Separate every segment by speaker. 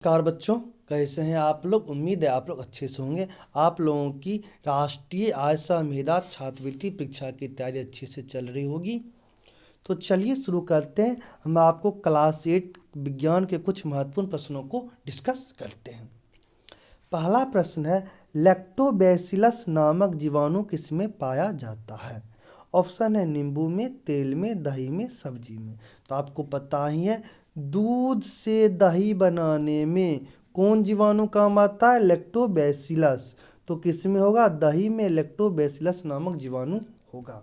Speaker 1: नमस्कार बच्चों, कैसे हैं आप लोग। उम्मीद है आप लोग अच्छे से होंगे। आप लोगों की राष्ट्रीय आय संविदा छात्रवृत्ति परीक्षा की तैयारी अच्छे से चल रही होगी। तो चलिए शुरू करते हैं। हम आपको क्लास 8 विज्ञान के कुछ महत्वपूर्ण प्रश्नों को डिस्कस करते हैं। पहला प्रश्न है, लैक्टोबैसिलस नामक जीवाणु किसमें पाया जाता है। ऑप्शन है नींबू में, तेल में, दही में, सब्जी में। तो आपको पता ही है, दूध से दही बनाने में कौन जीवाणु काम आता है, लैक्टोबैसिलस। तो किसमें होगा, दही में लैक्टोबैसिलस नामक जीवाणु होगा।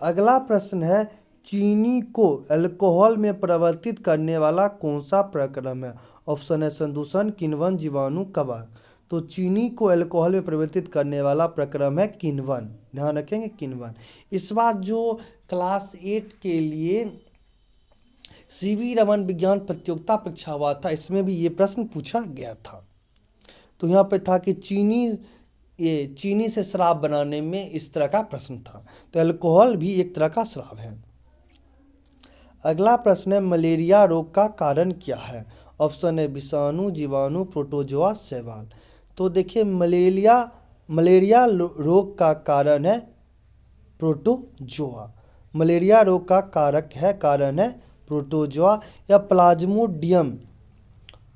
Speaker 1: अगला प्रश्न है, चीनी को अल्कोहल में परिवर्तित करने वाला कौन सा प्रक्रम है। ऑप्शन है संदूषण, किण्वन, जीवाणु, कवक। तो चीनी को अल्कोहल में परिवर्तित करने वाला प्रक्रम है किण्वन। ध्यान रखेंगे, किण्वन। इस बार जो क्लास 8 के लिए सीवी रमन विज्ञान प्रतियोगिता परीक्षा हुआ था, इसमें भी ये प्रश्न पूछा गया था। तो यहाँ पे था कि चीनी से शराब बनाने में इस तरह का प्रश्न था। तो अल्कोहल भी एक तरह का शराब है। अगला प्रश्न है, मलेरिया रोग का कारण क्या है। ऑप्शन है विषाणु, जीवाणु, प्रोटोजोआ, शैवाल। तो देखिए, मलेरिया रोग का कारण है प्रोटोजोआ। मलेरिया रोग का कारण है प्रोटोजोआ या प्लाज्मोडियम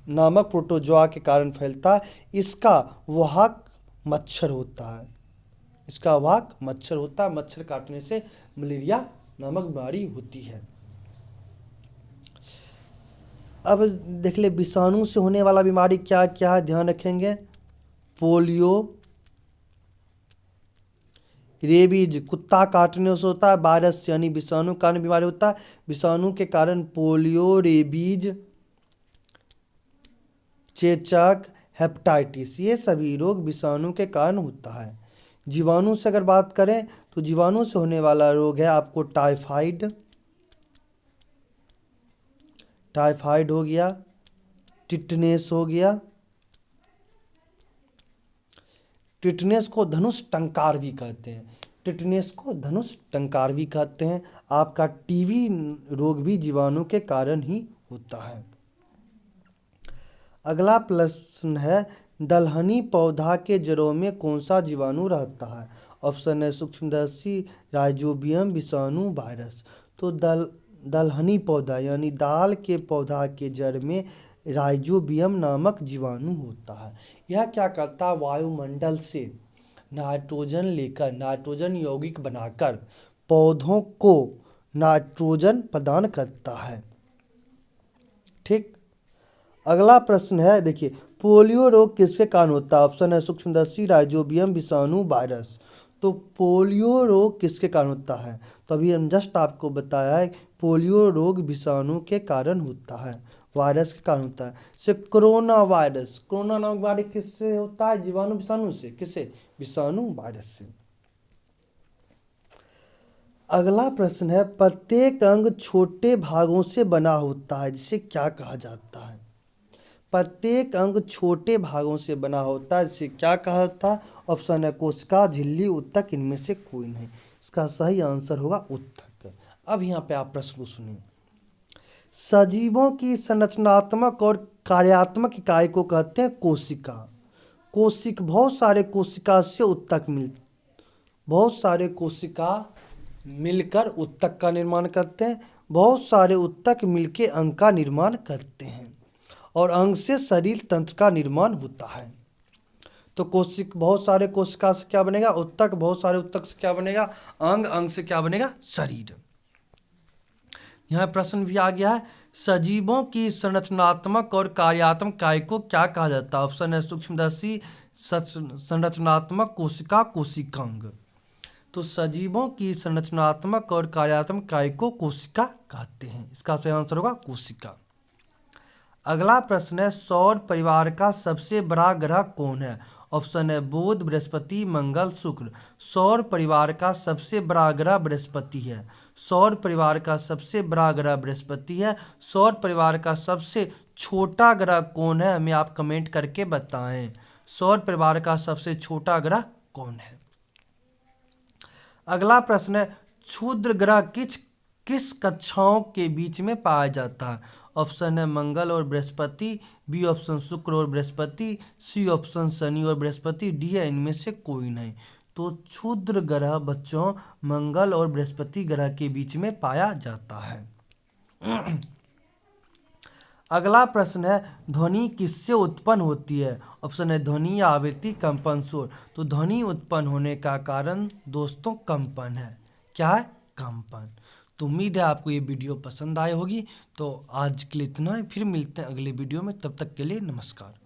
Speaker 1: नामक प्रोटोजोआ के कारण फैलता है। इसका वाहक मच्छर होता है। मच्छर काटने से मलेरिया नामक बीमारी होती है। अब देख ले, विषाणु से होने वाला बीमारी क्या क्या है, ध्यान रखेंगे। पोलियो, रेबीज कुत्ता काटने से होता है, वायरस यानी विषाणु कारण बीमारी होता है। विषाणु के कारण पोलियो, रेबीज, चेचक, हेपेटाइटिस, ये सभी रोग विषाणु के कारण होता है। जीवाणु से अगर बात करें तो जीवाणु से होने वाला रोग है आपको टाइफाइड हो गया, टिटनेस हो गया। टिटनेस को धनुष टंकार भी कहते हैं। आपका टीबी रोग भी जीवाणु के कारण ही होता है। अगला प्रश्न है, दलहनी पौधा के जड़ों में कौन सा जीवाणु रहता है। ऑप्शन है सूक्ष्मदर्शी, राइजोबियम, विषाणु, वायरस। तो दलहनी पौधा यानी दाल के पौधा के जड़ में राइजोबियम नामक जीवाणु होता है। यह क्या करता है, वायुमंडल से नाइट्रोजन लेकर, नाइट्रोजन यौगिक बनाकर पौधों को नाइट्रोजन प्रदान करता है। ठीक। अगला प्रश्न है, देखिए, पोलियो रोग किसके कारण होता है। ऑप्शन है सूक्ष्मदर्शी, राइजोबियम, विषाणु, वायरस। तो पोलियो रोग किसके कारण होता है, तो अभी हम जस्ट आपको बताया है, पोलियो रोग विषाणु के कारण होता है, वायरस के कारण होता है। से कोरोना नामक बीमारी किससे होता है, जीवाणु विषाणु से। किससे, विषाणु वायरस से। अगला प्रश्न है, प्रत्येक अंग छोटे भागों से बना होता है, जिसे क्या कहा जाता है। प्रत्येक अंग छोटे भागों से बना होता है, जिसे क्या कहा जाता है। ऑप्शन है कोशिका, झिल्ली, उत्तक, इनमें से कोई नहीं। इसका सही आंसर होगा उत्तक। अब यहाँ पे आप प्रश्न सुनिए। सजीवों की संरचनात्मक और कार्यात्मक इकाई को कहते हैं कोशिका। बहुत सारे कोशिका मिलकर उत्तक का निर्माण करते हैं। बहुत सारे उत्तक मिलकर अंग का निर्माण करते हैं और अंग से शरीर तंत्र का निर्माण होता है। तो बहुत सारे कोशिका से क्या बनेगा, उत्तक। बहुत सारे उत्तक से क्या बनेगा, अंग। अंग से क्या बनेगा, शरीर। यहाँ प्रश्न भी आ गया है, सजीवों की संरचनात्मक और कार्यात्मक इकाई को क्या कहा जाता है। ऑप्शन है सूक्ष्मदर्शी, संरचनात्मक कोशिका, कोशिकांग। तो सजीवों की संरचनात्मक और कार्यात्मक इकाई को कोशिका कहते हैं। इसका सही आंसर होगा कोशिका। अगला प्रश्न है, सौर परिवार का सबसे बड़ा ग्रह कौन है। ऑप्शन है बुध, बृहस्पति, मंगल, शुक्र। सौर परिवार का सबसे बड़ा ग्रह बृहस्पति है। सौर परिवार का सबसे बड़ा ग्रह बृहस्पति है। सौर परिवार का सबसे छोटा ग्रह कौन है, हमें आप कमेंट करके बताएं। सौर परिवार का सबसे छोटा ग्रह कौन है। अगला प्रश्न है, क्षुद्र ग्रह किस कक्षाओं के बीच में पाया जाता है? ऑप्शन है मंगल और बृहस्पति, बी ऑप्शन शुक्र और बृहस्पति, सी ऑप्शन शनि और बृहस्पति, डी है इनमें से कोई नहीं। तो क्षुद्र ग्रह बच्चों मंगल और बृहस्पति ग्रह के बीच में पाया जाता है। अगला प्रश्न है ध्वनि किससे उत्पन्न होती है? ऑप्शन है ध्वनि या आवृत्ति, कंपन, शोर। तो ध्वनि उत्पन्न होने का कारण दोस्तों कंपन है। क्या है? कंपन। तो उम्मीद है आपको ये वीडियो पसंद आई होगी। तो आज के लिए इतना ही, फिर मिलते हैं अगले वीडियो में, तब तक के लिए नमस्कार।